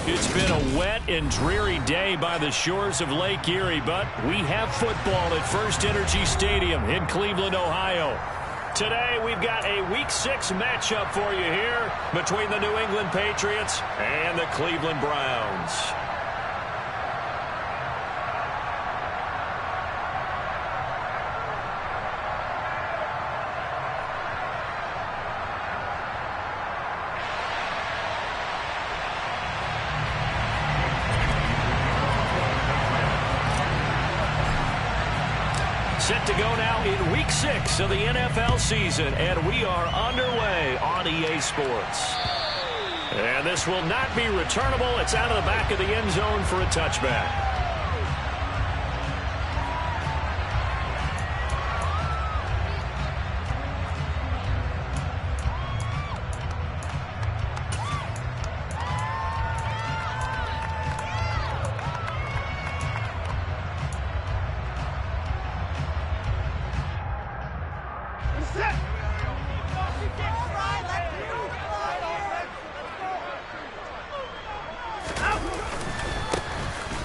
It's been a wet and dreary day by the shores of Lake Erie, but we have football at First Energy Stadium in Cleveland, Ohio. Today, we've got a Week 6 matchup for you here between the New England Patriots and the Cleveland Browns. Set to go now in Week 6 of the NFL season, and we are underway on EA Sports. And this will not be returnable. It's out of the back of the end zone for a touchback.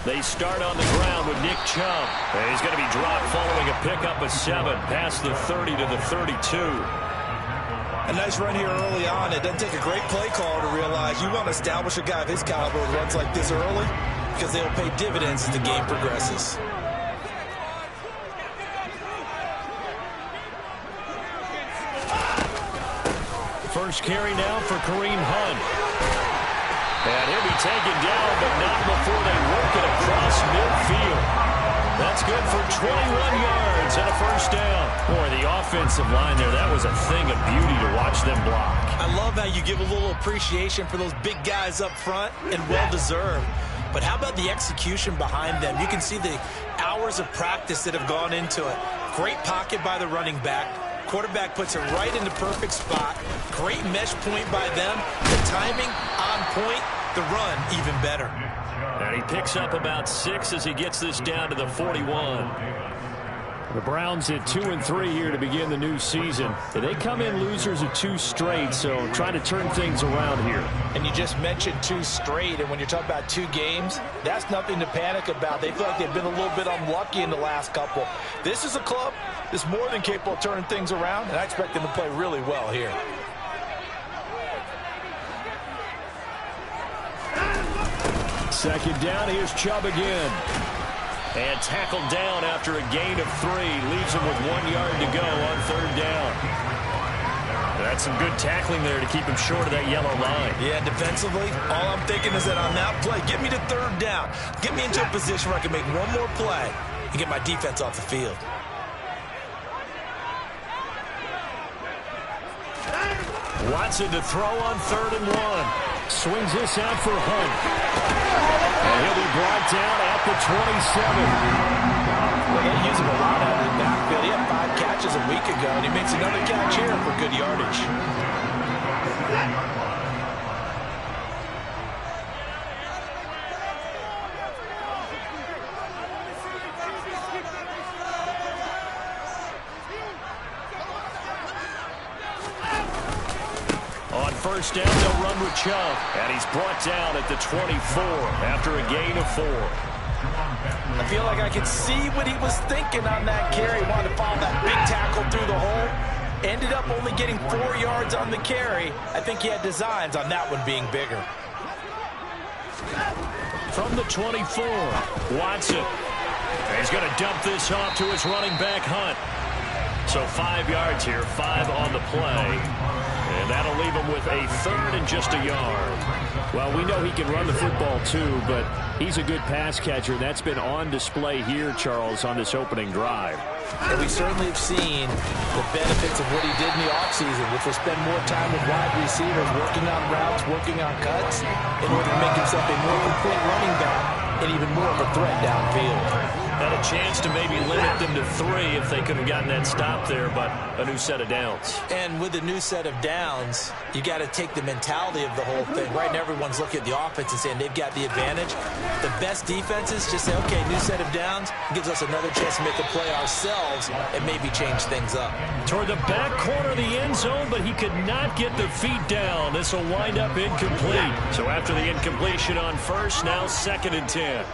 They start on the ground with Nick Chubb. And he's going to be dropped following a pickup of 7 past the 30 to the 32. A nice run here early on. It doesn't take a great play call to realize you want to establish a guy of his caliber with runs like this early because they'll pay dividends as the game progresses. First carry now for Kareem Hunt. And he'll be taken down, but not before they work it across midfield. That's good for 21 yards and a first down. Boy, the offensive line there, that was a thing of beauty to watch them block. I love how you give a little appreciation for those big guys up front, and well-deserved. But how about the execution behind them? You can see the hours of practice that have gone into it. Great pocket by the running back. Quarterback puts it right in the perfect spot. Great mesh point by them. The timing on point. The run even better. And he picks up about 6 as he gets this down to the 41. The Browns at 2-3 here to begin the new season. They come in losers of 2 straight, so trying to turn things around here. And you just mentioned 2 straight, and when you're talking about 2 games, that's nothing to panic about. They feel like they've been a little bit unlucky in the last couple. This is a club that's more than capable of turning things around, and I expect them to play really well here. Second down, here's Chubb again. And tackled down after a gain of 3. Leaves him with 1 yard to go on 3rd down. That's some good tackling there to keep him short of that yellow line. Yeah, defensively, all I'm thinking is that on that play, get me to 3rd down. Get me into a position where I can make one more play and get my defense off the field. Watson to throw on 3rd and 1. Swings this out for Hunt. And he'll be brought down at the 27. Well, they use him a lot out of the backfield. He had 5 catches a week ago, and he makes another catch here for good yardage. First down, they'll run with Chubb. And he's brought down at the 24 after a gain of 4. I feel like I can see what he was thinking on that carry. He wanted to follow that big tackle through the hole. Ended up only getting 4 yards on the carry. I think he had designs on that one being bigger. From the 24, Watson. And he's going to dump this off to his running back, Hunt. So 5 yards here, 5 on the play. And that'll leave him with a 3rd and just a yard. Well, we know he can run the football too, but he's a good pass catcher. That's been on display here, Charles, on this opening drive. And we certainly have seen the benefits of what he did in the offseason, which was spend more time with wide receivers, working on routes, working on cuts, in order to make himself a more complete running back and even more of a threat downfield. Had a chance to maybe limit them to 3 if they could have gotten that stop there, but a new set of downs. And with a new set of downs, you got to take the mentality of the whole thing. Right now, everyone's looking at the offense and saying they've got the advantage. The best defenses just say, okay, new set of downs gives us another chance to make a play ourselves and maybe change things up. Toward the back corner of the end zone, but he could not get the feet down. This will wind up incomplete. So after the incompletion on first, now 2nd and 10.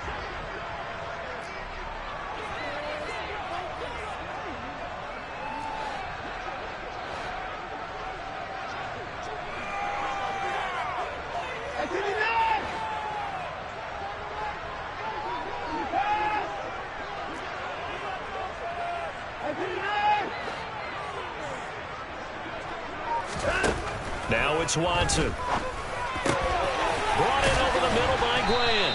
Now it's Watson. Brought in over the middle by Glenn.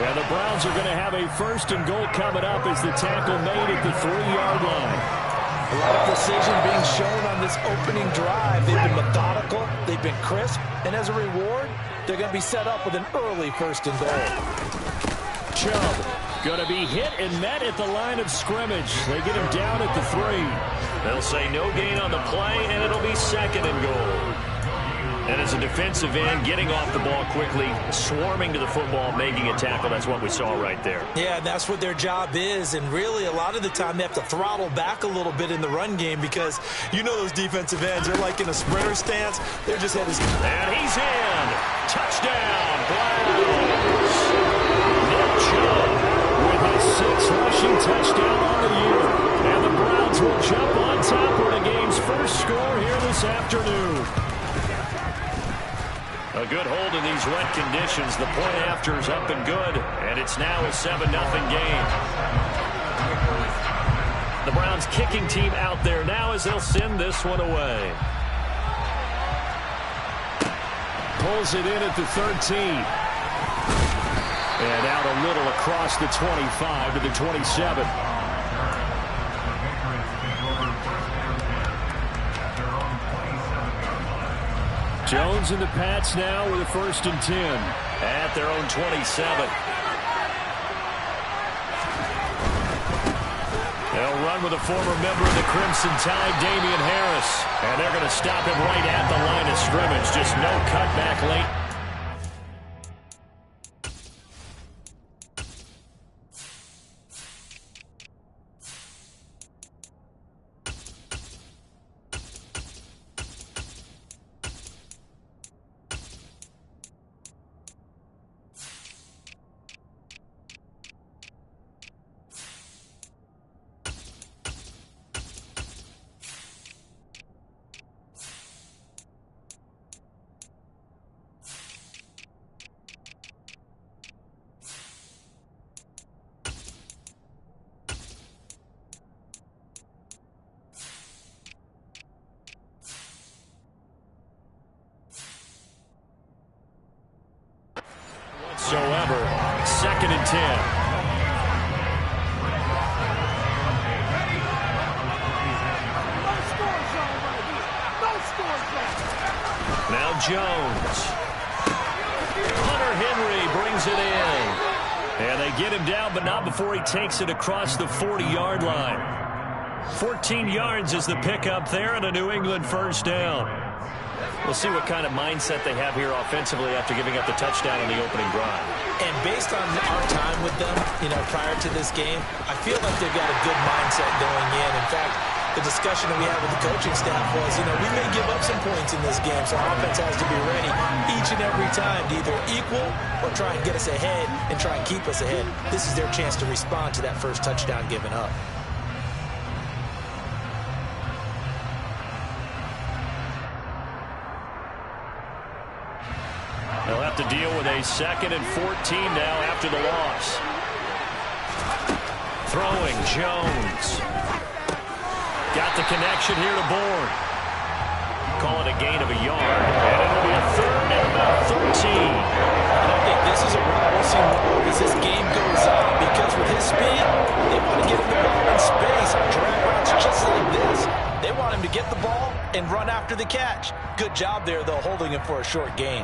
And the Browns are going to have a 1st and goal coming up as the tackle made at the 3-yard line. A lot of precision being shown on this opening drive. They've been methodical. They've been crisp. And as a reward, they're going to be set up with an early 1st and goal. Chubb going to be hit and met at the line of scrimmage. They get him down at the 3. They'll say no gain on the play, and it'll be 2nd and goal. And as a defensive end, getting off the ball quickly, swarming to the football, making a tackle, that's what we saw right there. Yeah, that's what their job is. And really, a lot of the time, they have to throttle back a little bit in the run game because you know those defensive ends, they're like in a sprinter stance. They're just headed. And he's in. Touchdown, Browns. Nick Chubb with his 6th rushing touchdown on the year. And the Browns will jump on top for the game's first score here this afternoon. A good hold in these wet conditions. The point after is up and good, and it's now a 7-0 game. The Browns kicking team out there now as they'll send this one away. Pulls it in at the 13. And out a little across the 25 to the 27. Jones and the Pats now with a 1st and 10. At their own 27. They'll run with a former member of the Crimson Tide, Damian Harris. And they're going to stop him right at the line of scrimmage. Just no cutback late. Whatsoever. 2nd and 10. Now Jones. Hunter Henry brings it in. And they get him down, but not before he takes it across the 40-yard line. 14 yards is the pickup there and a New England 1st down. We'll see what kind of mindset they have here offensively after giving up the touchdown on the opening drive. And based on our time with them, prior to this game, I feel like they've got a good mindset going in. In fact, the discussion that we had with the coaching staff was, we may give up some points in this game, so our offense has to be ready each and every time to either equal or try and get us ahead and try and keep us ahead. This is their chance to respond to that first touchdown given up. They'll have to deal with a 2nd and 14 now after the loss. Throwing, Jones. Got the connection here to Bourne. Call it a gain of a yard. And it'll be a 3rd and about 13. And I think this is a run we'll see more as this game goes on, because with his speed, they want to get him the ball in space on drag routes just like this. They want him to get the ball and run after the catch. Good job there, though, holding him for a short gain.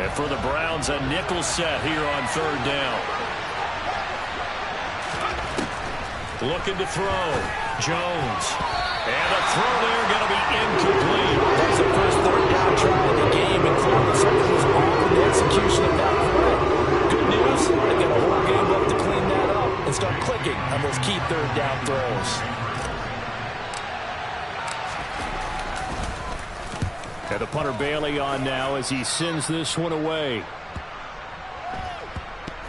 And for the Browns, a nickel set here on third down. Looking to throw. Jones. And a throw there going to be incomplete. That's the first third down try of the game, and clearly something was off in the execution of that play. Good news, they get a whole game left to clean that up and start clicking on those key third down throws. And the punter Bailey on now as he sends this one away.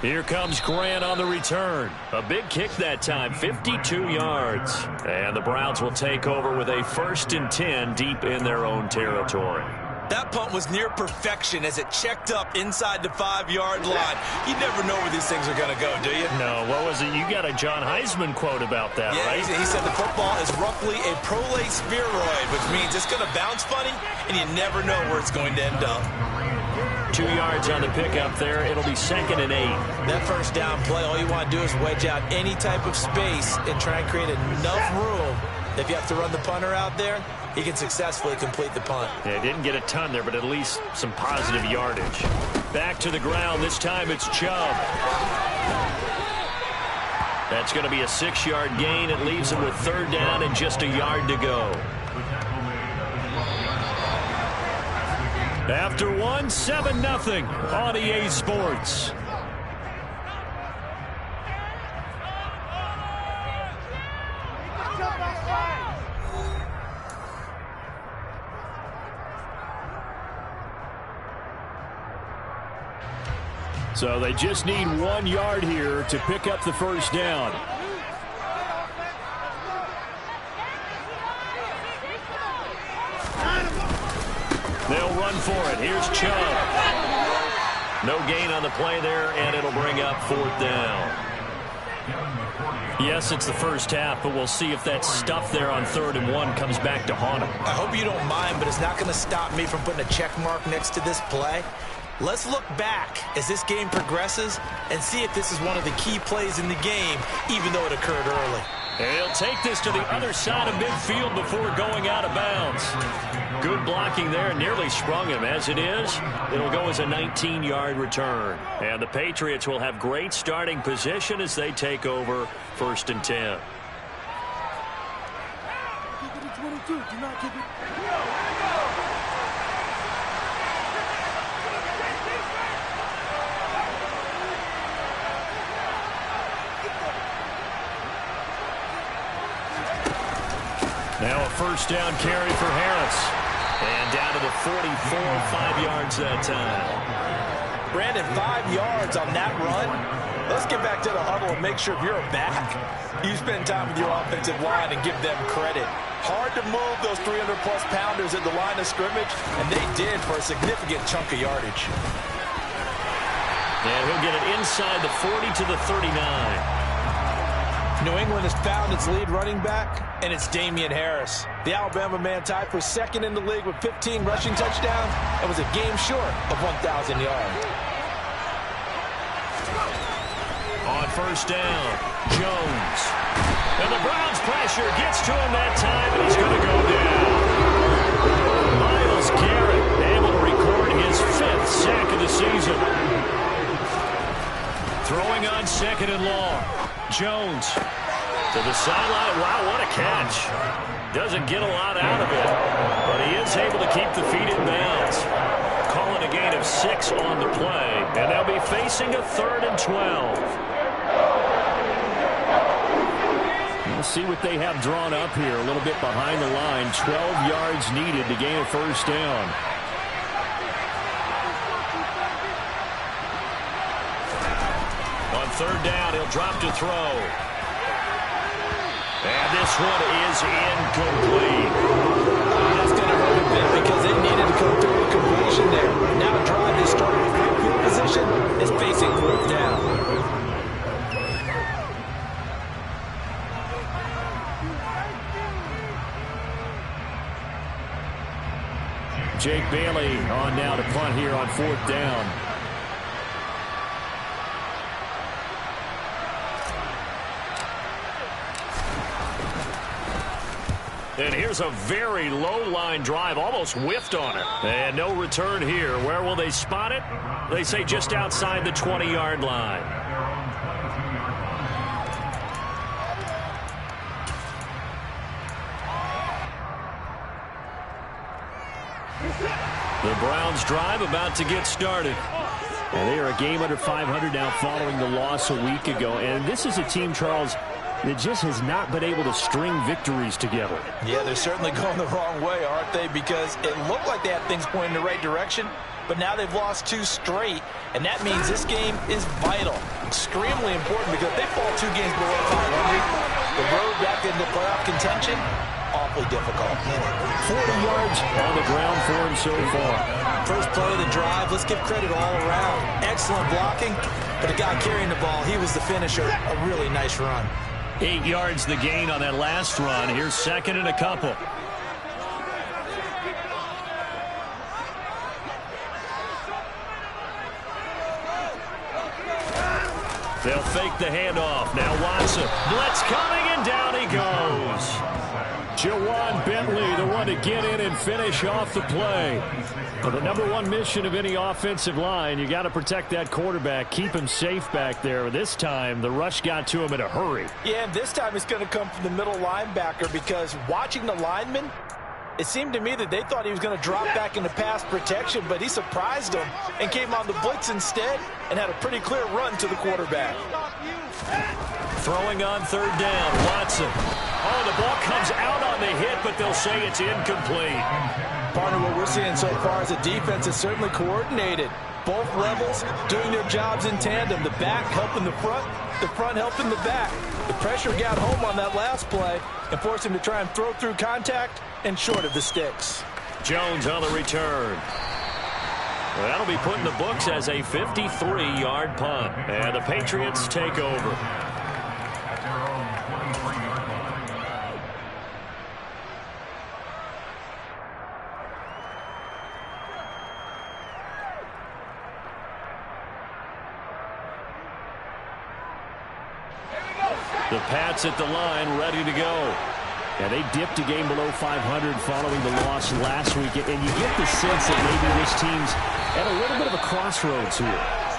Here comes Grant on the return. A big kick that time, 52 yards. And the Browns will take over with a 1st and 10 deep in their own territory. That punt was near perfection as it checked up inside the 5-yard line. You never know where these things are going to go, do you? No, what was it? You got a John Heisman quote about that, yeah, right? He said the football is roughly a prolate spheroid, which means it's going to bounce funny, and you never know where it's going to end up. 2 yards on the pickup there. It'll be 2nd and 8. That first down play, all you want to do is wedge out any type of space and try and create enough room. If you have to run the punter out there, he can successfully complete the punt. Yeah, didn't get a ton there, but at least some positive yardage. Back to the ground. This time it's Chubb. That's going to be a 6-yard gain. It leaves him with third down and just a yard to go. After one, 7-0 on EA Sports. So they just need 1 yard here to pick up the first down. They'll run for it. Here's Chubb. No gain on the play there, and it'll bring up 4th down. Yes, it's the first half, but we'll see if that stuff there on 3rd and 1 comes back to haunt him. I hope you don't mind, but it's not going to stop me from putting a check mark next to this play. Let's look back as this game progresses and see if this is one of the key plays in the game, even though it occurred early. And he'll take this to the other side of midfield before going out of bounds. Good blocking there, nearly sprung him. As it is, it'll go as a 19-yard return. And the Patriots will have great starting position as they take over 1st and 10. Now a first down carry for Harris. And down to the 44, 5 yards that time. Brandon, 5 yards on that run. Let's get back to the huddle and make sure if you're back, you spend time with your offensive line and give them credit. Hard to move those 300-plus pounders at the line of scrimmage, and they did for a significant chunk of yardage. And he'll get it inside the 40 to the 39. New England has found its lead running back, and it's Damian Harris. The Alabama man tied for 2nd in the league with 15 rushing touchdowns and was a game short of 1,000 yards. On first down, Jones. And the Browns pressure gets to him that time, and he's going to go down. Myles Garrett able to record his 5th sack of the season. Throwing on 2nd and long. Jones to the sideline. Wow, what a catch. Doesn't get a lot out of it, but he is able to keep the feet in bounds. Calling a gain of 6 on the play, and they'll be facing a 3rd and 12. We'll see what they have drawn up here. A little bit behind the line. 12 yards needed to gain a first down. On 3rd down, he'll drop to throw. And this one is incomplete. That's going to hurt a bit because they needed to come through with completion there. Now a drive they started with great field position is facing 4th down. Jake Bailey on now to punt here on 4th down. And here's a very low-line drive, almost whiffed on it. And no return here. Where will they spot it? They say just outside the 20-yard line. The Browns drive about to get started. And they are a game under 500 now following the loss a week ago. And this is a team, Charles, that just has not been able to string victories together. Yeah, they're certainly going the wrong way, aren't they? Because it looked like they had things pointing in the right direction, but now they've lost 2 straight, and that means this game is vital, extremely important, because if they fall 2 games below 500, the road back into playoff contention, awfully difficult. 40 yards on the ground for him so far. First play of the drive, let's give credit all around. Excellent blocking, but the guy carrying the ball, he was the finisher. A really nice run. 8 yards the gain on that last run. Here's second and a couple. They'll fake the handoff. Now Watson. Blitz coming, and down he goes. Jawan Bentley, the one to get in and finish off the play. Well, the number 1 mission of any offensive line, you got to protect that quarterback, keep him safe back there. This time, the rush got to him in a hurry. Yeah, and this time it's going to come from the middle linebacker, because watching the lineman, it seemed to me that they thought he was going to drop back into pass protection, but he surprised them and came on the blitz instead and had a pretty clear run to the quarterback. Throwing on third down, Watson. Oh, the ball comes out on the hit, but they'll say it's incomplete. Partner, what we're seeing so far is a defense is certainly coordinated. Both levels doing their jobs in tandem. The back helping the front helping the back. The pressure got home on that last play and forced him to try and throw through contact and short of the sticks. Jones on the return. Well, that'll be put in the books as a 53-yard punt. And the Patriots take over. The Pats at the line, ready to go. Yeah, they dipped a game below 500 following the loss last week, and you get the sense that maybe this team's at a little bit of a crossroads here.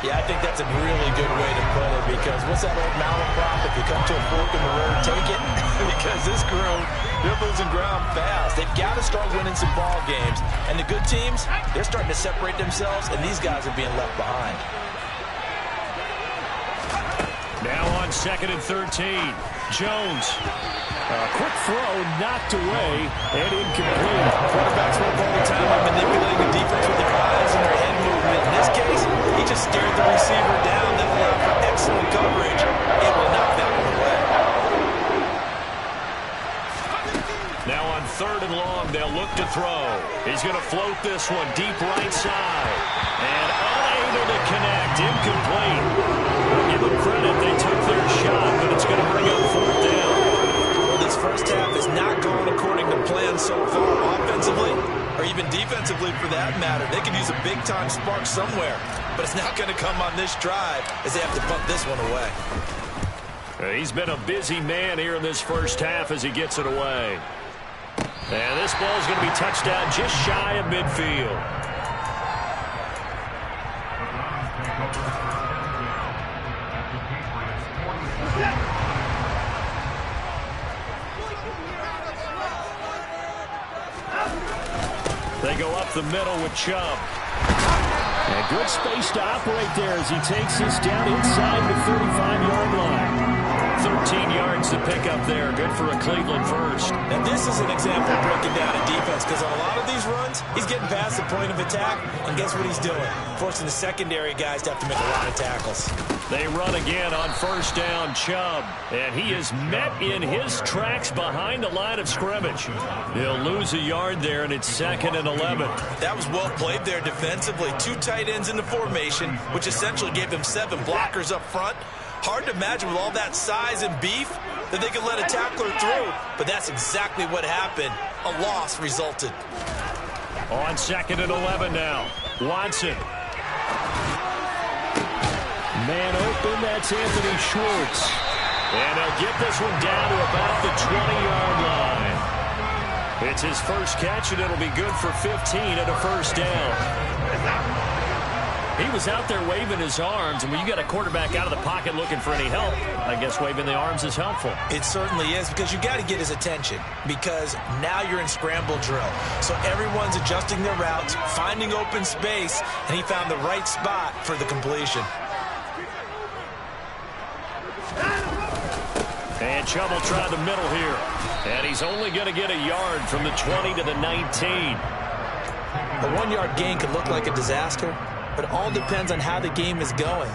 Yeah, I think that's a really good way to put it, because what's that old mountain prop? If you come to a fork in the road, take it. Because this crew, they're losing ground fast. They've got to start winning some ball games. And the good teams, they're starting to separate themselves, and these guys are being left behind. Now on 2nd and 13, Jones. A quick throw knocked away and incomplete. Quarterbacks work all the time on manipulating the defense with their eyes and their head movement. In this case, he just stared the receiver down. That allowed for excellent coverage, able to knock that one away. Now on 3rd and long, they'll look to throw. He's going to float this one deep right side. And unable to connect. Incomplete. Give them credit. They took their shot, but it's going to bring up 4th down. Well, this first half has not gone according to plan so far offensively, or even defensively for that matter. They can use a big-time spark somewhere, but it's not going to come on this drive as they have to punt this one away. He's been a busy man here in this first half as he gets it away. And this ball is going to be touched down just shy of midfield. They go up the middle with Chubb. And good space to operate there as he takes this down inside the 35-yard line. 13 yards to pick up there. Good for a Cleveland first. And this is an example of breaking down a defense, because on a lot of these runs, he's getting past the point of attack, and guess what he's doing? Forcing the secondary guys to have to make a lot of tackles. They run again on 1st down, Chubb. And he is met in his tracks behind the line of scrimmage. He'll lose a yard there, and it's 2nd and 11. That was well played there defensively. 2 tight ends in the formation, which essentially gave them 7 blockers up front. Hard to imagine with all that size and beef that they could let a tackler through, but that's exactly what happened. A loss resulted. On 2nd and 11 now, Watson. Man open, that's Anthony Schwartz. And they'll get this one down to about the 20-yard line. It's his first catch, and it'll be good for 15 and a first down. He was out there waving his arms, and when you got a quarterback out of the pocket looking for any help, I guess waving the arms is helpful. It certainly is, because you got to get his attention, because now you're in scramble drill. So everyone's adjusting their routes, finding open space, and he found the right spot for the completion. And Chubb will try the middle here. And he's only going to get a yard from the 20 to the 19. A 1-yard gain could look like a disaster, but it all depends on how the game is going.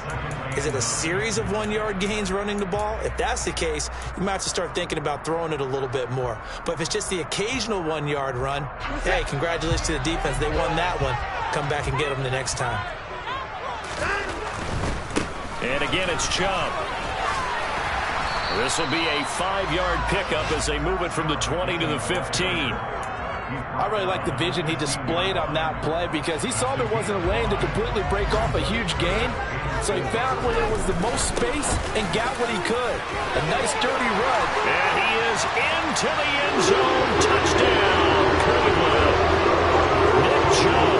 Is it a series of 1-yard gains running the ball? If that's the case, you might have to start thinking about throwing it a little bit more. But if it's just the occasional 1-yard run, hey, congratulations to the defense. They won that one. Come back and get them the next time. And again, it's Chubb. This will be a 5-yard pickup as they move it from the 20 to the 15. I really like the vision he displayed on that play, because he saw there wasn't a lane to completely break off a huge gain. So he found where there was the most space and got what he could. A nice, dirty run. And he is into the end zone. Touchdown, Cleveland. Nick Chubb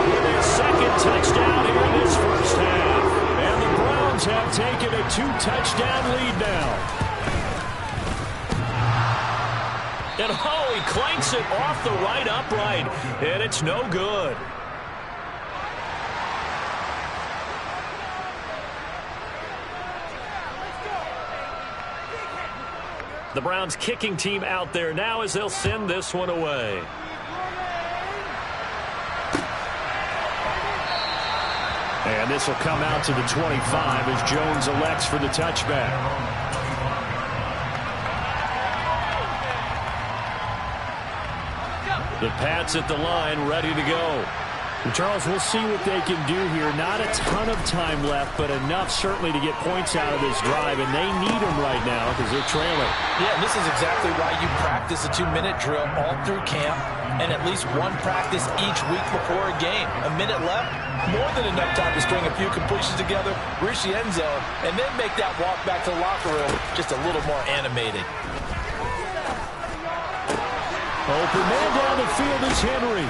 with his second touchdown here in this first half. And the Browns have taken a 2-touchdown lead now. And he clanks it off the right upright, and it's no good. The Browns kicking team out there now as they'll send this one away. And this will come out to the 25 as Jones elects for the touchback. The Pats at the line, ready to go. And Charles, we'll see what they can do here. Not a ton of time left, but enough certainly to get points out of this drive, and they need them right now because they're trailing. Yeah, this is exactly why you practice a 2-minute drill all through camp, and at least one practice each week before a game. A minute left, more than enough time to string a few completions together, reach the end zone, and then make that walk back to the locker room just a little more animated. Open man down the field is Henry.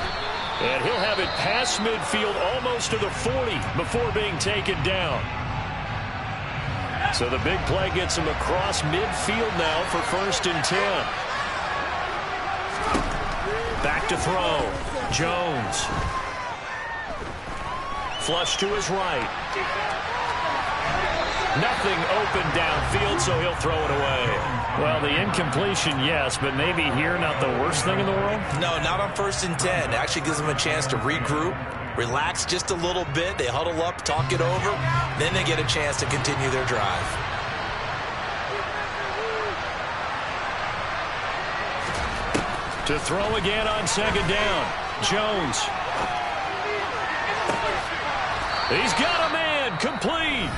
And he'll have it past midfield almost to the 40 before being taken down. So the big play gets him across midfield now for 1st and 10. Back to throw. Jones. Flush to his right. Nothing open downfield, so he'll throw it away. Well, the incompletion, yes, but maybe here not the worst thing in the world? No, not on 1st and 10. It actually gives them a chance to regroup, relax just a little bit. They huddle up, talk it over. Then they get a chance to continue their drive. To throw again on 2nd down. Jones. He's got a man. Complete.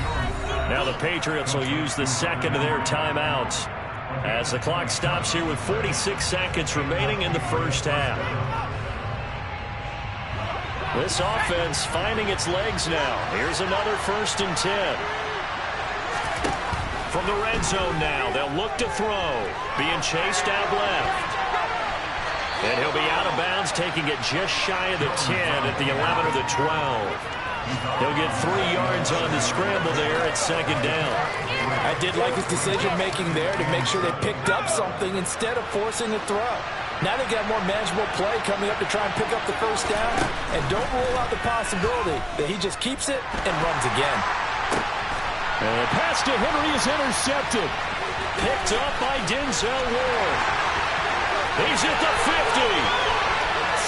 Now the Patriots will use the second of their timeouts as the clock stops here with 46 seconds remaining in the first half. This offense finding its legs now. Here's another 1st and 10. From the red zone now, they'll look to throw. Being chased out left. And he'll be out of bounds, taking it just shy of the 10 at the 11 or the 12. He'll get 3 yards on the scramble there at 2nd down. I did like his decision-making there to make sure they picked up something instead of forcing a throw. Now they got more manageable play coming up to try and pick up the 1st down. And don't rule out the possibility that he just keeps it and runs again. And the pass to Henry is intercepted. Picked up by Denzel Ward. He's at the 50.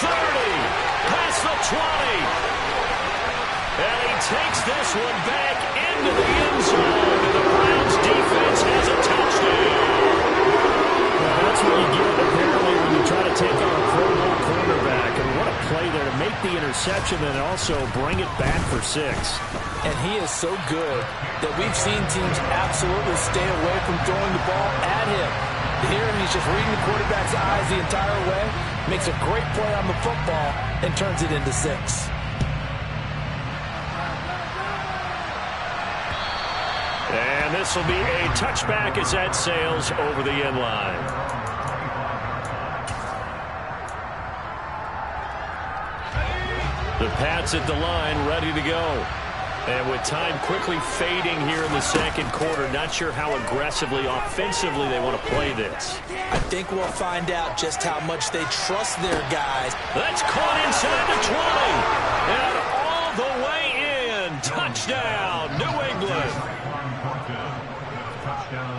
30. Past the 20. And he takes this one back into the end zone. And the Browns defense has a touchdown. Well, that's what you get, apparently, when you try to take on a Pro Bowl cornerback. And what a play there to make the interception and also bring it back for 6. And he is so good that we've seen teams absolutely stay away from throwing the ball at him. Here, he's just reading the quarterback's eyes the entire way, makes a great play on the football, and turns it into 6. And this will be a touchback as that sails over the end line. The Pats at the line, ready to go. And with time quickly fading here in the second quarter, not sure how aggressively, offensively they want to play this. I think we'll find out just how much they trust their guys. That's caught inside the 20. And all the way in. Touchdown, New England.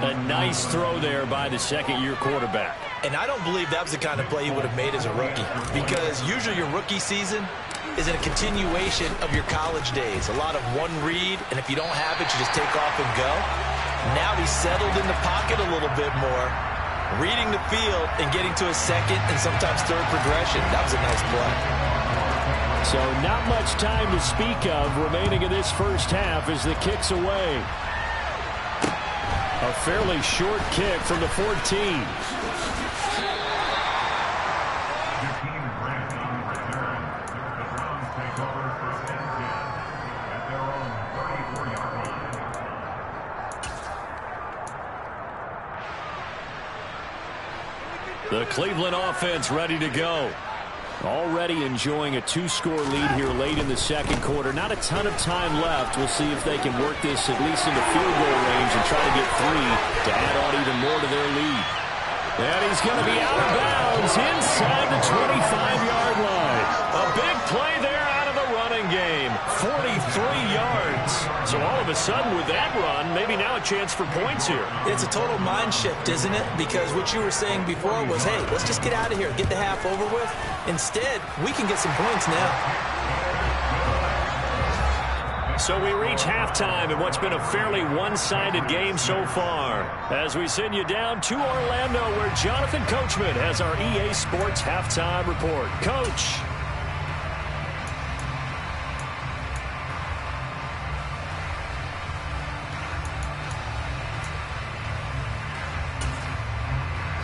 A nice throw there by the second-year quarterback. And I don't believe that was the kind of play he would have made as a rookie, because usually your rookie season is in a continuation of your college days. A lot of one read, and if you don't have it, you just take off and go. Now he's settled in the pocket a little bit more, reading the field and getting to a second and sometimes third progression. That was a nice play. So not much time to speak of remaining in this first half as the kick's away. A fairly short kick from the 14. The Cleveland offense ready to go. Already enjoying a two-score lead here late in the second quarter. Not a ton of time left. We'll see if they can work this at least into field goal range and try to get 3 to add on even more to their lead. And he's going to be out of bounds inside the 25-yard line. A big play there out of the running game. 43 yards. So all of a sudden with that run, maybe now a chance for points here. It's a total mind shift, isn't it? Because what you were saying before was, hey, let's just get out of here, get the half over with. Instead, we can get some points now. So we reach halftime in what's been a fairly one-sided game so far. As we send you down to Orlando, where Jonathan Coachman has our EA Sports Halftime Report. Coach.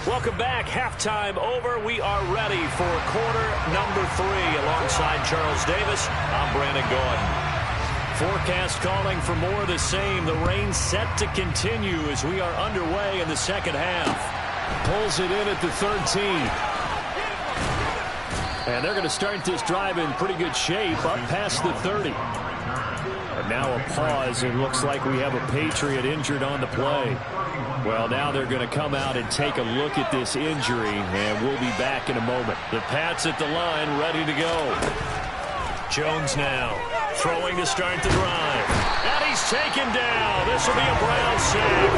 Welcome back. Halftime over. We are ready for quarter number 3. Alongside Charles Davis, I'm Brandon Gordon. Forecast calling for more of the same. The rain set to continue as we are underway in the second half. Pulls it in at the 13. And they're going to start this drive in pretty good shape up past the 30. And now a pause. It looks like we have a Patriot injured on the play. Well, now they're going to come out and take a look at this injury, and we'll be back in a moment. The Pats at the line, ready to go. Jones now throwing to start the drive. And he's taken down. This will be a Brown sack.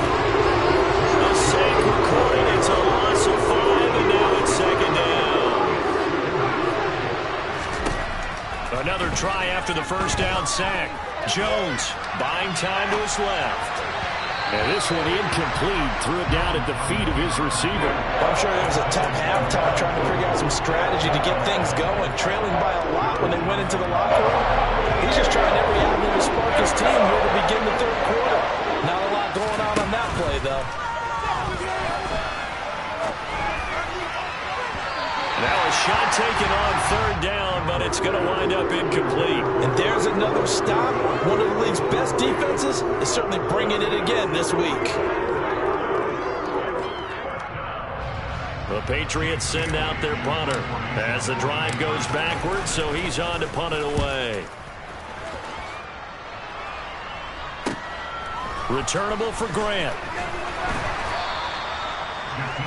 A sack recorded. It's a loss of 5, and now it's second down. Another try after the first down sack. Jones buying time to his left. And this one incomplete. Threw it down at the feet of his receiver. I'm sure it was a tough halftime trying to figure out some strategy to get things going. Trailing by a lot when they went into the locker room. He's just trying every avenue to spark his team here to begin the third quarter. Not a lot going on that play, though. Now a shot taken on third down, but it's going to wind up incomplete. And there's another stop. One of the league's best defenses is certainly bringing it again this week. The Patriots send out their punter as the drive goes backwards, so he's on to punt it away. Returnable for Grant.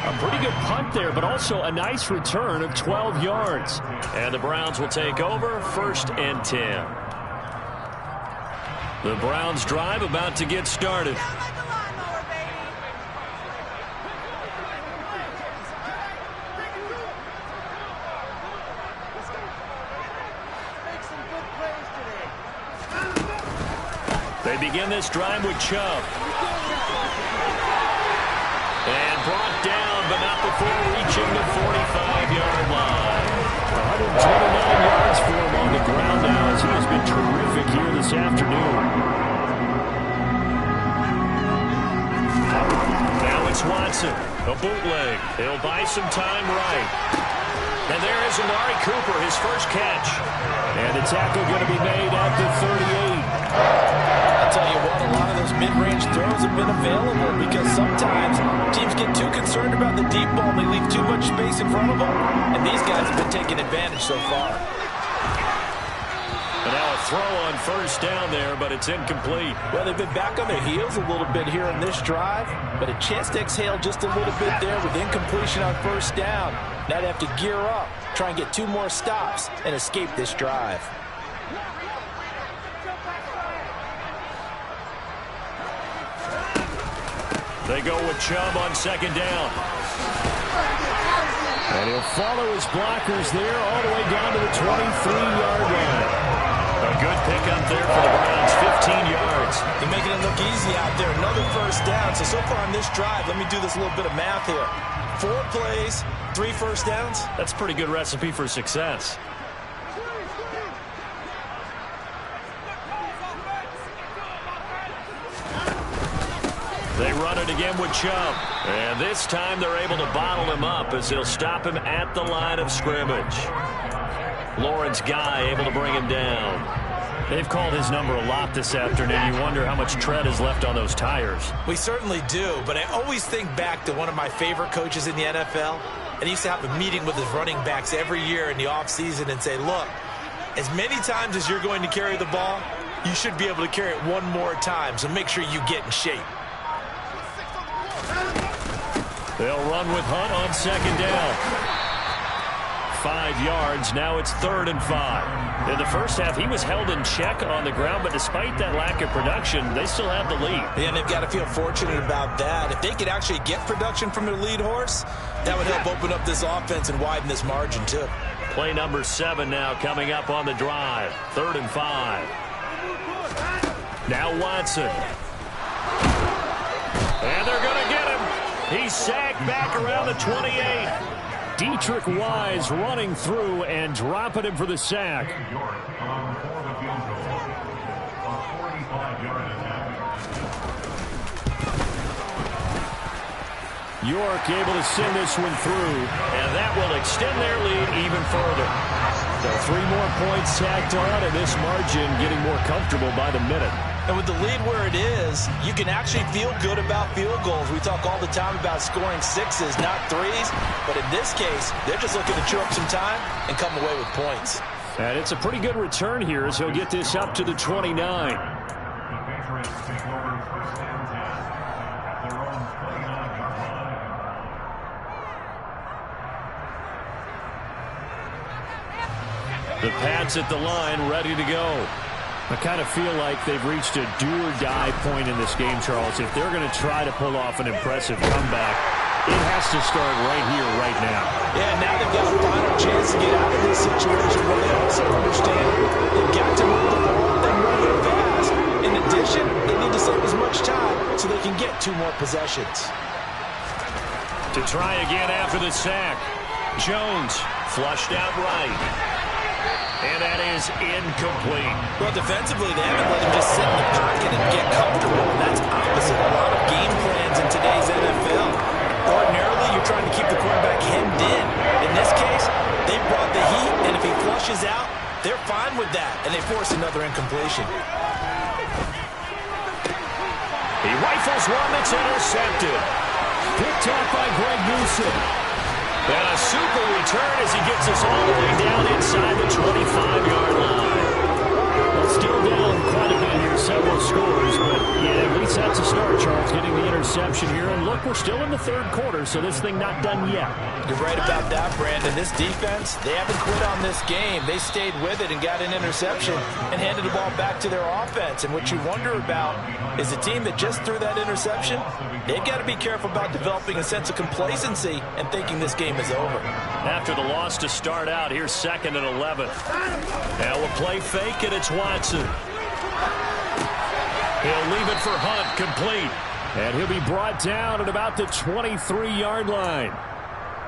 A pretty good punt there, but also a nice return of 12 yards. And the Browns will take over, 1st and 10. The Browns drive about to get started. They begin this drive with Chubb. And brought down, but not before reaching the 45-yard line. 129 yards for him on the ground now as he has been terrific here this afternoon. Now it's Watson. A bootleg. He'll buy some time right. And there is Amari Cooper, his first catch. And the tackle going to be made at the 38. I'll tell you what, a lot of those mid-range throws have been available because sometimes teams get too concerned about the deep ball and they leave too much space in front of them. And these guys have been taking advantage so far. throw on first down there, but it's incomplete. Well, they've been back on their heels a little bit here in this drive, but a chance to exhale just a little bit there with incompletion on first down. Now they have to gear up, try and get 2 more stops, and escape this drive. They go with Chubb on second down. And he'll follow his blockers there all the way down to the 23-yard line. A good pickup there for the Browns, 15 yards. They're making it look easy out there. Another first down. So far on this drive, let me do this little bit of math here. 4 plays, 3 first downs. That's a pretty good recipe for success. They run it again with Chubb. And this time they're able to bottle him up as they'll stop him at the line of scrimmage. Lawrence Guy able to bring him down. They've called his number a lot this afternoon. You wonder how much tread is left on those tires. We certainly do, but I always think back to one of my favorite coaches in the NFL. And he used to have a meeting with his running backs every year in the offseason and say, look, as many times as you're going to carry the ball, you should be able to carry it one more time, so make sure you get in shape. They'll run with Hunt on second down. 5 yards. Now it's 3rd and 5. In the first half, he was held in check on the ground, but despite that lack of production, they still have the lead. Yeah, and they've got to feel fortunate about that. If they could actually get production from their lead horse, that would help open up this offense and widen this margin, too. Play number 7 now coming up on the drive. 3rd and 5. Now Watson. And they're going to get him. He's sagged back around the 28. Dietrich Wise running through and dropping him for the sack. York able to send this one through, and that will extend their lead even further. So 3 more points tacked on, and this margin getting more comfortable by the minute. And with the lead where it is, you can actually feel good about field goals. We talk all the time about scoring 6s, not 3s. But in this case, they're just looking to chew up some time and come away with points. And it's a pretty good return here as he'll get this up to the 29. The Pats at the line, ready to go. I kind of feel like they've reached a do-or-die point in this game, Charles. If they're going to try to pull off an impressive comeback, it has to start right here, right now. Yeah, now they've got a final chance to get out of this situation where they also understand they've got to move the ball and move it fast. In addition, they need to save as much time so they can get 2 more possessions. To try again after the sack. Jones flushed out right. And that is incomplete. Well, defensively, they haven't let him just sit in the pocket and get comfortable. And that's opposite a lot of game plans in today's NFL. Ordinarily, you're trying to keep the quarterback hemmed in. In this case, they brought the heat, and if he flushes out, they're fine with that, and they force another incompletion. He rifles one that's intercepted. Picked up by Greg Newsome. And a super return as he gets us all the way down inside the 25-yard line. Well, still down quite a bit here, several scores, but yeah, at least that's a start, Charles, getting the interception here. And look, we're still in the 3rd quarter, so this thing not done yet. You're right about that, Brandon. This defense, they haven't quit on this game. They stayed with it and got an interception and handed the ball back to their offense. And what you wonder about is a team that just threw that interception, they've got to be careful about developing a sense of complacency and thinking this game is over. After the loss to start out, here's 2nd and 11. Now we'll play fake, and it's Watson. He'll leave it for Hunt, complete. And he'll be brought down at about the 23-yard line.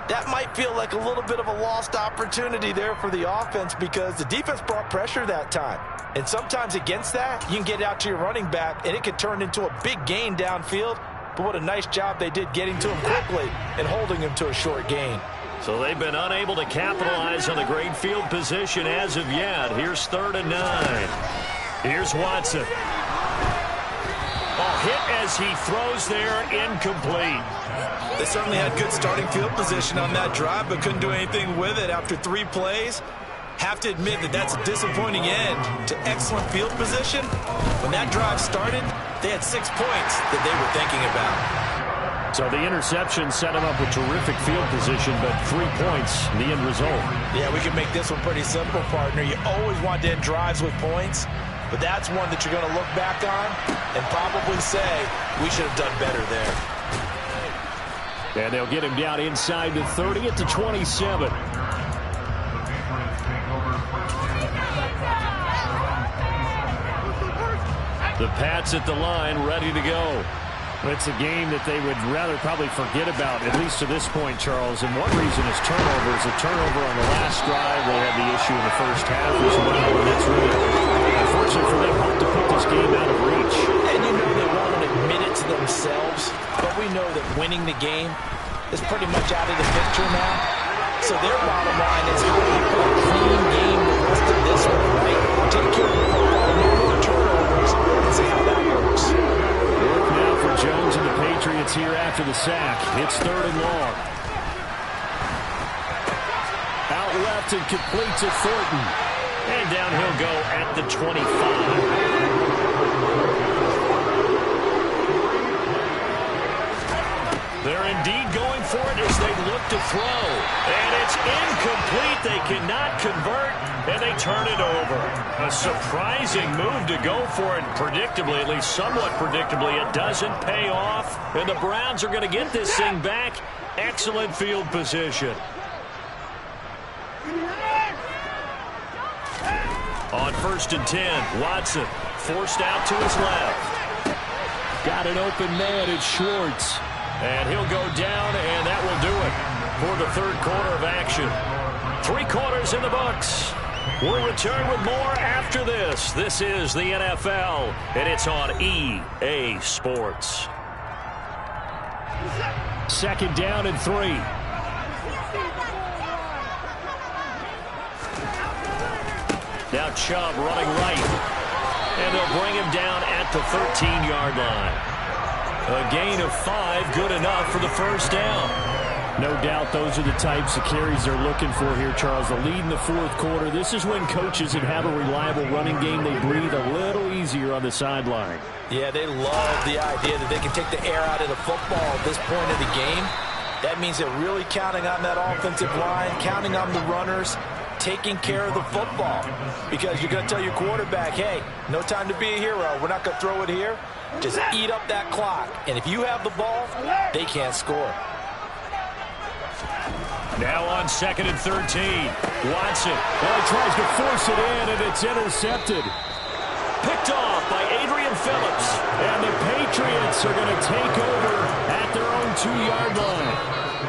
That might feel like a little bit of a lost opportunity there for the offense because the defense brought pressure that time. And sometimes against that, you can get out to your running back, and it could turn into a big gain downfield. But what a nice job they did getting to him quickly and holding him to a short gain. So they've been unable to capitalize on the great field position as of yet. Here's 3rd and 9. Here's Watson. Ball hit as he throws there, incomplete. They certainly had good starting field position on that drive, but couldn't do anything with it after 3 plays. Have to admit that that's a disappointing end to excellent field position. When that drive started, they had 6 points that they were thinking about. So the interception set him up with terrific field position, but 3 points, the end result. Yeah, we can make this one pretty simple, partner. You always want to end drives with points, but that's one that you're going to look back on and probably say, we should have done better there. And they'll get him down inside the 30 at the 27. The Pats at the line, ready to go. It's a game that they would rather probably forget about, at least to this point, Charles. And one reason is turnovers. A turnover on the last drive. They had the issue in the first half as well. And that's really, unfortunately for them, hard to put this game out of reach. And you know they won't admit it to themselves, but we know that winning the game is pretty much out of the picture now. So their bottom line is how do you play a clean game the rest of this one, right? Take care of the football, no more turnovers, and see how that works. Work now for Jones and the Patriots here after the sack. It's 3rd and long. Out left and complete to Thornton. And down he'll go at the 25. They're indeed going for it as they look to throw. And it's incomplete. They cannot convert, and they turn it over. A surprising move to go for it. Predictably, at least somewhat predictably, it doesn't pay off. And the Browns are going to get this thing back. Excellent field position. On 1st and 10, Watson forced out to his left. Got an open man, it's Schwartz. And he'll go down, and that will do it for the 3rd quarter of action. 3 quarters in the books. We'll return with more after this. This is the NFL, and it's on EA Sports. 2nd down and 3. Now Chubb running right. And they'll bring him down at the 13-yard line. A gain of 5, good enough for the 1st down. No doubt those are the types of carries they're looking for here, Charles. The lead in the 4th quarter. This is when coaches that have a reliable running game, they breathe a little easier on the sideline. Yeah, they love the idea that they can take the air out of the football at this point of the game. That means they're really counting on that offensive line, counting on the runners, taking care of the football. Because you're going to tell your quarterback, hey, no time to be a hero. We're not going to throw it here. Just eat up that clock. And if you have the ball, they can't score. Now on 2nd and 13, Watson. Well, he tries to force it in, and it's intercepted. Picked off by Adrian Phillips. And the Patriots are going to take over at their own 2-yard line.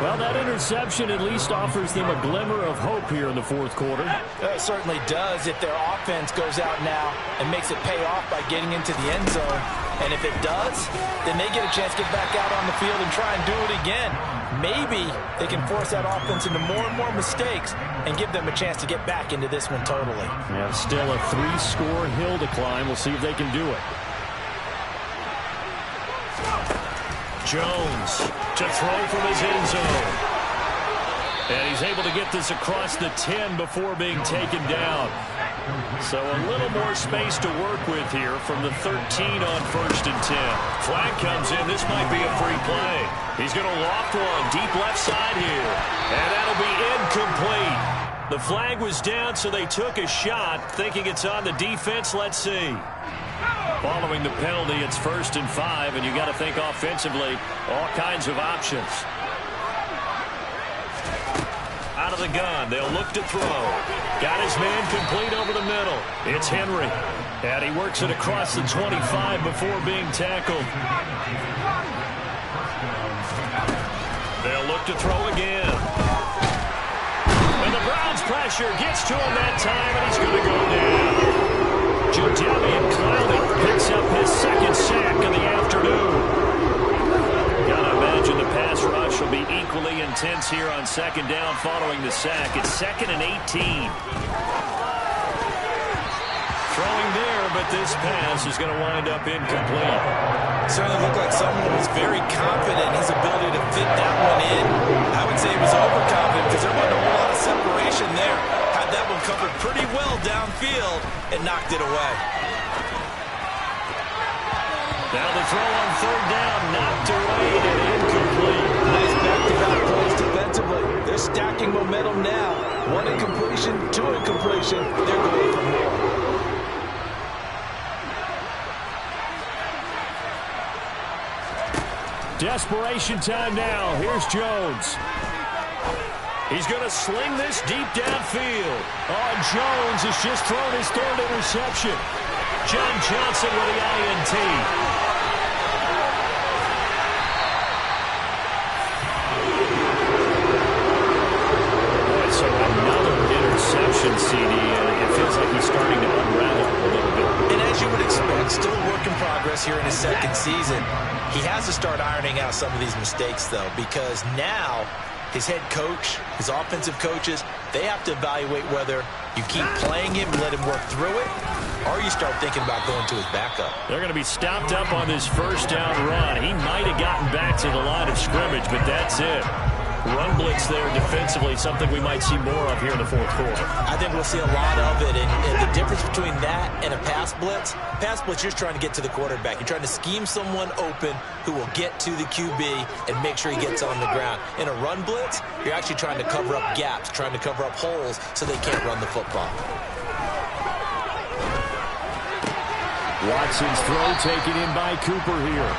Well, that interception at least offers them a glimmer of hope here in the 4th quarter. It certainly does if their offense goes out now and makes it pay off by getting into the end zone. And if it does, then they get a chance to get back out on the field and try and do it again. Maybe they can force that offense into more and more mistakes and give them a chance to get back into this one totally. Yeah, still a 3-score hill to climb. We'll see if they can do it. Jones to throw from his end zone. And he's able to get this across the 10 before being taken down. So a little more space to work with here from the 13 on 1st and 10. Flag comes in. This might be a free play. He's going to loft one deep left side here. And that'll be incomplete. The flag was down, so they took a shot, thinking it's on the defense. Let's see. Following the penalty, it's 1st and 5, and you got to think offensively, all kinds of options. Out of the gun, they'll look to throw. Got his man complete over the middle. It's Henry, and he works it across the 25 before being tackled. They'll look to throw again. And the Browns pressure gets to him that time, and he's going to go down. Jadeveon Clowney picks up his 2nd sack of the afternoon. Gotta imagine the pass rush will be equally intense here on 2nd down following the sack. It's 2nd and 18. Throwing there, but this pass is going to wind up incomplete. Certainly looked like someone was very confident in his ability to fit that one in. I would say he was overconfident because there wasn't a whole lot of separation there. Had that one covered pretty well downfield and knocked it away. Now the throw on third down, knocked away and incomplete. Nice back-to-back plays defensively. They're stacking momentum now. One incompletion, two incompletion. They're going for more. Desperation time now. Here's Jones. He's going to sling this deep downfield. Oh, Jones has just thrown his third interception. John Johnson with the INT. So another interception, CD, and it feels like he's starting to unravel a little bit. And as you would expect, still a work in progress here in his second season. He has to start ironing out some of these mistakes, though, because now his head coach, his offensive coaches, they have to evaluate whether you keep playing him and let him work through it, or you start thinking about going to his backup. They're going to be stopped up on this first down run. He might have gotten back to the line of scrimmage, but that's it. Run blitz there defensively, something we might see more of here in the fourth quarter. I think we'll see a lot of it, and the difference between that and a pass blitz, you're just trying to get to the quarterback. You're trying to scheme someone open who will get to the QB and make sure he gets on the ground. In a run blitz, you're actually trying to cover up gaps, trying to cover up holes so they can't run the football. Watson's throw taken in by Cooper here.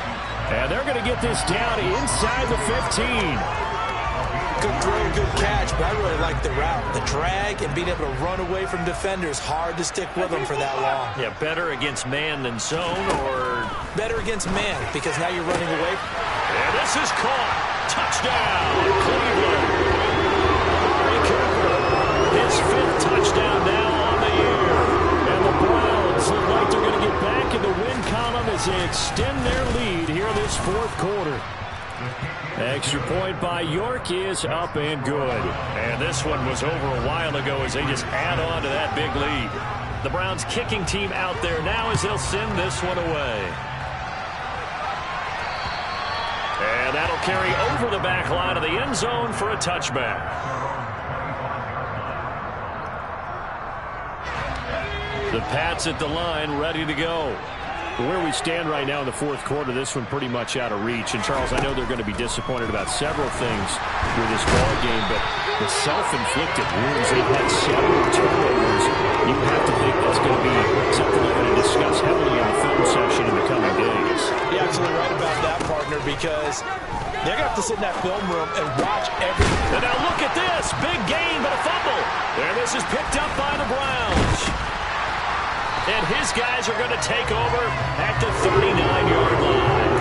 And they're going to get this down inside the 15. Good throw, good catch, but I really like the route. The drag and being able to run away from defenders, hard to stick with them for that long. Yeah, better against man than zone, or better against man, because now you're running away. And this is caught. Touchdown, Cleveland. Amari Cooper, his fifth touchdown now on the year. And the Browns look like they're going to get back in the win column as they extend their lead here this fourth quarter. Extra point by York is up and good. And this one was over a while ago as they just add on to that big lead. The Browns kicking team out there now as they'll send this one away. And that'll carry over the back line of the end zone for a touchback. The Pats at the line, ready to go. Where we stand right now in the fourth quarter, this one pretty much out of reach. And, Charles, I know they're going to be disappointed about several things with this ball game, but the self-inflicted wounds, they've had several turnovers. You have to think that's going to be something they're going to discuss heavily in the film session in the coming days. You're absolutely right about that, partner, because they're going to have to sit in that film room and watch everything. And now look at this. Big gain, but a fumble. And this is picked up by the Browns. And his guys are going to take over at the 39-yard line.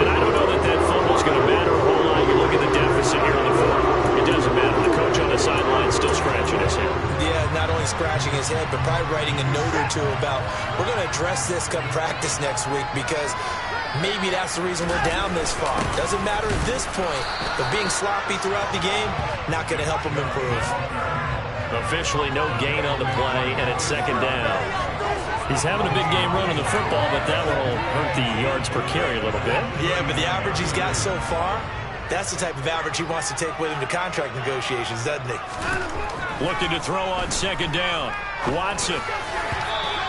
And I don't know that that fumble is going to matter a whole lot. You look at the deficit here in the fourth. It doesn't matter. The coach on the sideline still scratching his head. Yeah, not only scratching his head, but probably writing a note or two about, we're going to address this come practice next week, because maybe that's the reason we're down this far. Doesn't matter at this point, but being sloppy throughout the game, not going to help him improve. Officially no gain on the play, and it's second down. He's having a big game running the football, but that will hurt the yards per carry a little bit. Yeah, but the average he's got so far, that's the type of average he wants to take with him to contract negotiations, doesn't he? Looking to throw on second down. Watson.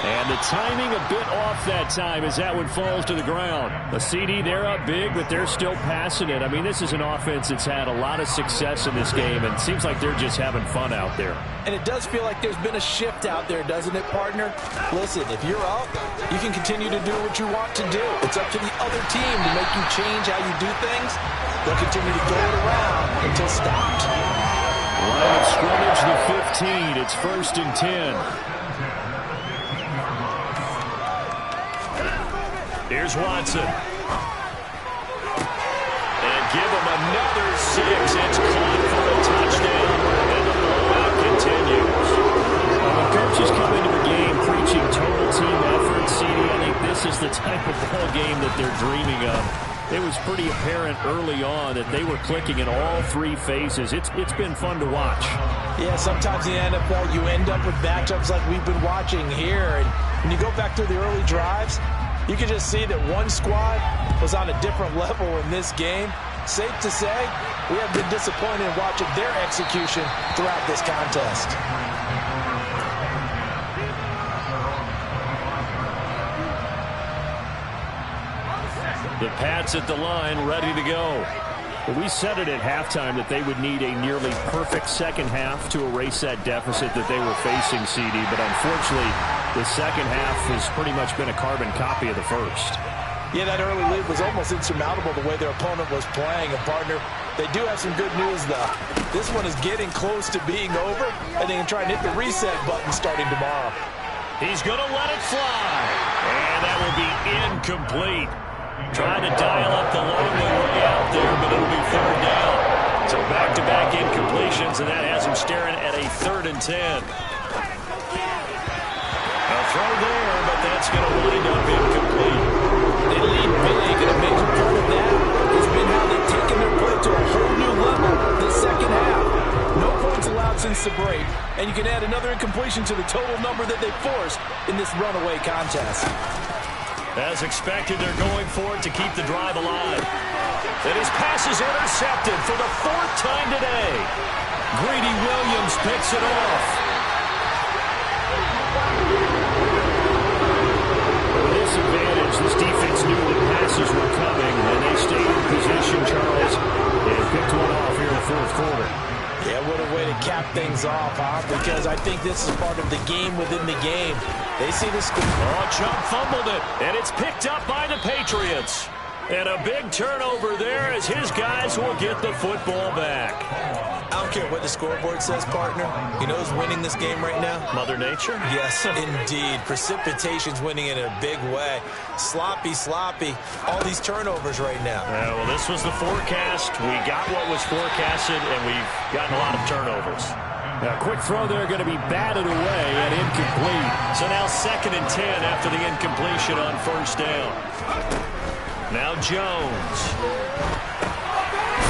And the timing a bit off that time as that one falls to the ground. A CD, they're up big, but they're still passing it. I mean, this is an offense that's had a lot of success in this game, and it seems like they're just having fun out there. And it does feel like there's been a shift out there, doesn't it, partner? Listen, if you're up, you can continue to do what you want to do. It's up to the other team to make you change how you do things. They'll continue to go it around until stopped. Line of scrimmage, the 15. It's 1st and 10. Here's Watson. And give him another 6. It's caught for a touchdown. And the blowout continues. When coaches come into the game preaching total team effort, CD, I think this is the type of ball game that they're dreaming of. It was pretty apparent early on that they were clicking in all three phases. It's been fun to watch. Yeah, sometimes in the NFL you end up with matchups like we've been watching here. And when you go back through the early drives, you can just see that one squad was on a different level in this game. Safe to say, we have been disappointed in watching their execution throughout this contest. The Pats at the line, ready to go. Well, we said it at halftime that they would need a nearly perfect second half to erase that deficit that they were facing, CD. But unfortunately, the second half has pretty much been a carbon copy of the first. Yeah, that early lead was almost insurmountable the way their opponent was playing. And, partner, they do have some good news, though. This one is getting close to being over, and they can try and hit the reset button starting tomorrow. He's going to let it fly. And that will be incomplete. Trying to dial up the long way out there, but it'll be third down. So back-to-back incompletions, and that has him staring at a 3rd and 10. A throw there, but that's going to wind up incomplete. They lead big, and a major part of that has been how they've taken their play to a whole new level this second half. No points allowed since the break, and you can add another incompletion to the total number that they forced in this runaway contest. As expected, they're going for it to keep the drive alive. And his pass is intercepted for the 4th time today. Greedy Williams picks it off. With this advantage, this defense knew the passes were coming, and they stayed in position, Charles, and picked one off here in the 4th quarter. Yeah, what a way to cap things off, huh? Because I think this is part of the game within the game. They see the score. Oh, Chubb fumbled it, and it's picked up by the Patriots. And a big turnover there as his guys will get the football back. I don't care what the scoreboard says, partner. You know who's winning this game right now? Mother Nature? Yes, indeed. Precipitation's winning in a big way. Sloppy, sloppy. All these turnovers right now. Well, this was the forecast. We got what was forecasted, and we've gotten a lot of turnovers. A quick throw there going to be batted away and incomplete. So now 2nd and 10 after the incompletion on 1st down. Now Jones.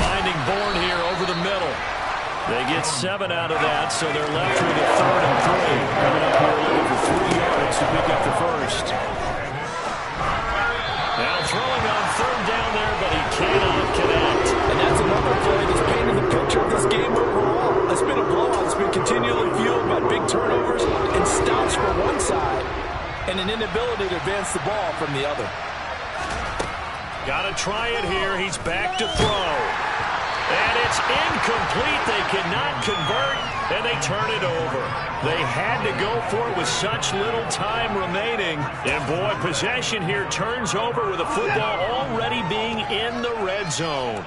Finding Bourne here over the middle. They get 7 out of that, so they're left with a 3rd and 3. Coming up here looking for 3 yards to pick up the first. Now throwing on 3rd down there, but he cannot connect. And that's another play that's painting the picture of this game overall. It's been a blowout. It's been continually fueled by big turnovers and stops for one side and an inability to advance the ball from the other. Got to try it here. He's back to throw. And it's incomplete. They cannot convert, and they turn it over. They had to go for it with such little time remaining. And, boy, possession here turns over with the football already being in the red zone.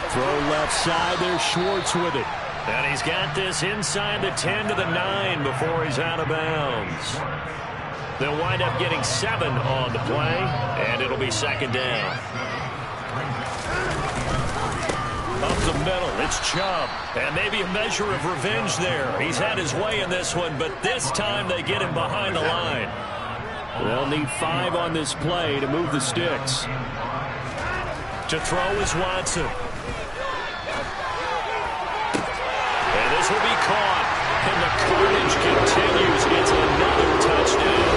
Throw left side there, Schwartz with it. And he's got this inside the 10 to the 9 before he's out of bounds. They'll wind up getting 7 on the play, and it'll be 2nd down. Up the middle, it's Chubb. And maybe a measure of revenge there. He's had his way in this one, but this time they get him behind the line. They'll need 5 on this play to move the sticks. To throw is Watson. And this will be caught. And the carnage continues. It's another touchdown.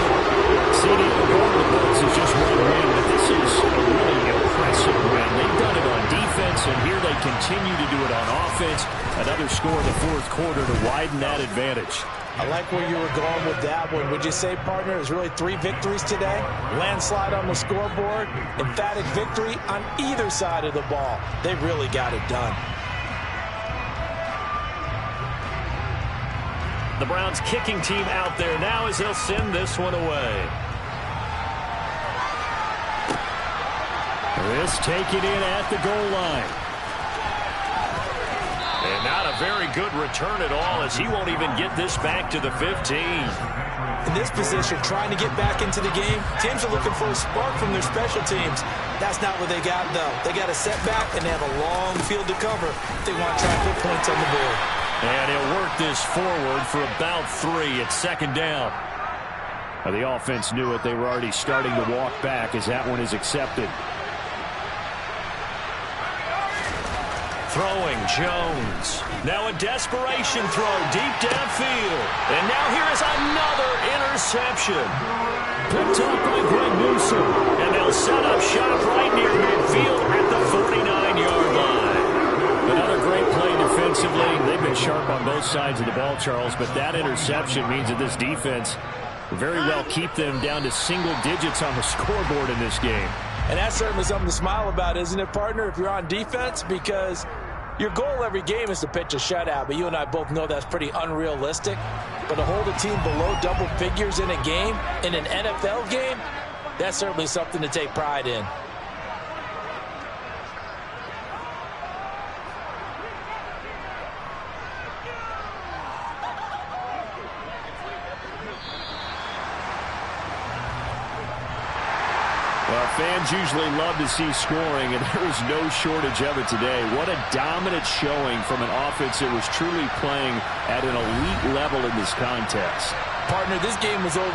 CD, the goal of the books is just one win, but this is a really impressive win. They've done it on defense, and here they continue to do it on offense. Another score in the 4th quarter to widen that advantage. I like where you were going with that one. Would you say, partner, it was really 3 victories today? Landslide on the scoreboard, emphatic victory on either side of the ball. They really got it done. The Browns kicking team out there now as they'll send this one away. This taken in at the goal line. And not a very good return at all as he won't even get this back to the 15. In this position, trying to get back into the game, teams are looking for a spark from their special teams. That's not what they got, though. They got a setback, and they have a long field to cover if they want to try and put points on the board. And he'll work this forward for about 3. It's 2nd down. Well, the offense knew it. They were already starting to walk back as that one is accepted. Throwing, Jones. Now a desperation throw deep downfield. And now here is another interception. Picked up by Greg Newsom. And they'll set up shop right near midfield at the 49-yard line. Another great play defensively. They've been sharp on both sides of the ball, Charles, but that interception means that this defense will very well keep them down to single digits on the scoreboard in this game. And that's certainly something to smile about, isn't it, partner, if you're on defense? Because your goal every game is to pitch a shutout, but you and I both know that's pretty unrealistic. But to hold a team below double figures in a game, in an NFL game, that's certainly something to take pride in. Well, fans usually love to see scoring, and there was no shortage of it today. What a dominant showing from an offense that was truly playing at an elite level in this contest. Partner, this game was over.